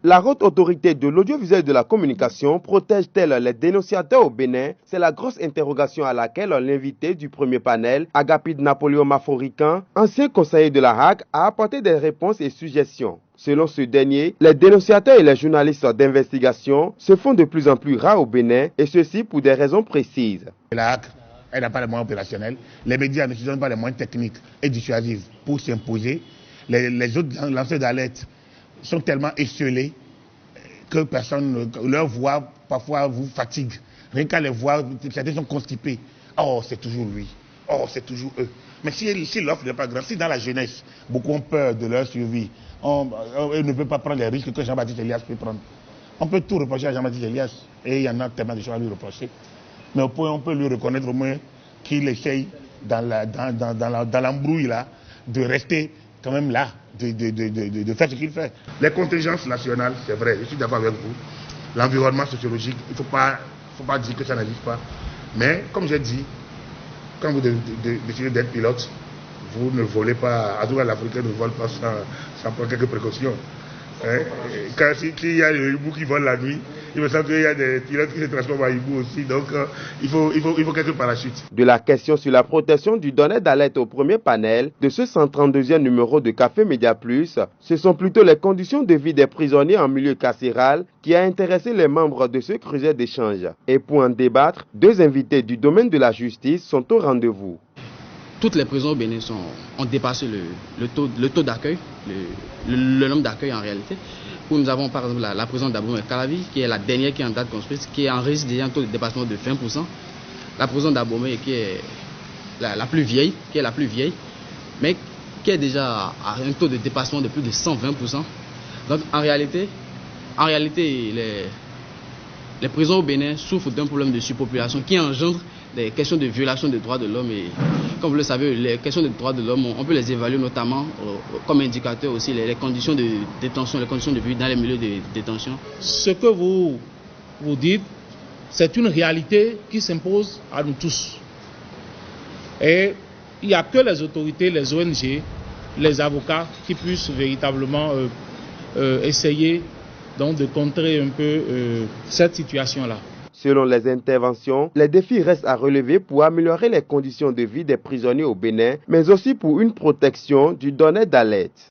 La haute autorité de l'audiovisuel et de la communication protège-t-elle les dénonciateurs au Bénin? C'est la grosse interrogation à laquelle l'invité du premier panel, Agapit Napoléon Maforican, ancien conseiller de la Hague, a apporté des réponses et suggestions. Selon ce dernier, les dénonciateurs et les journalistes d'investigation se font de plus en plus rares au Bénin, et ceci pour des raisons précises. La Hague, elle n'a pas les moyens opérationnels. Les médias ne se donnent pas les moyens techniques et dissuasifs pour s'imposer. Les autres lanceurs d'alerte sont tellement esselés que personne, leur voix parfois vous fatigue. Rien qu'à les voir, certains sont constipés. Oh, c'est toujours lui. Oh, c'est toujours eux. Mais si l'offre n'est pas grande, si dans la jeunesse, beaucoup ont peur de leur survie, on ne peut pas prendre les risques que Jean-Baptiste Elias peut prendre. On peut tout reprocher à Jean-Baptiste Elias, et il y en a tellement de choses à lui reprocher. Mais on peut lui reconnaître au moins qu'il essaye, dans l'embrouille là, de rester quand même là, de faire ce qu'il fait. Les contingences nationales, c'est vrai, je suis d'accord avec vous. L'environnement sociologique, il ne faut pas dire que ça n'existe pas. Mais, comme j'ai dit, quand vous décidez d'être pilote, vous ne volez pas, à tout cas l'Africain ne vole pas sans prendre quelques précautions. Car s'il y a des hiboux qui volent la nuit, il me semble qu'il y a des pilotes qui se transforment en hiboux aussi, donc il faut quelques parachutes. De la question sur la protection du donneur d'alerte au premier panel de ce 132e numéro de Café Média Plus, ce sont plutôt les conditions de vie des prisonniers en milieu carcéral qui a intéressé les membres de ce creuset d'échange. Et pour en débattre, deux invités du domaine de la justice sont au rendez-vous. Toutes les prisons au Bénin ont dépassé le taux d'accueil, le nombre d'accueil en réalité. Où nous avons par exemple la prison d'Abomey-Calavi, qui est la dernière qui est en date construite, qui enregistre déjà un taux de dépassement de 20%. La prison d'Abomey qui est la plus vieille, mais qui est déjà à un taux de dépassement de plus de 120%. Donc en réalité les prisons au Bénin souffrent d'un problème de surpopulation qui engendre des questions de violation des droits de l'homme. Et comme vous le savez, les questions des droits de l'homme, on peut les évaluer notamment comme indicateur aussi les conditions de détention, les conditions de vie dans les milieux de détention. Ce que vous dites, c'est une réalité qui s'impose à nous tous. Et il n'y a que les autorités, les ONG, les avocats qui puissent véritablement essayer donc de contrer un peu cette situation-là. Selon les interventions, les défis restent à relever pour améliorer les conditions de vie des prisonniers au Bénin, mais aussi pour une protection du donneur d'alerte.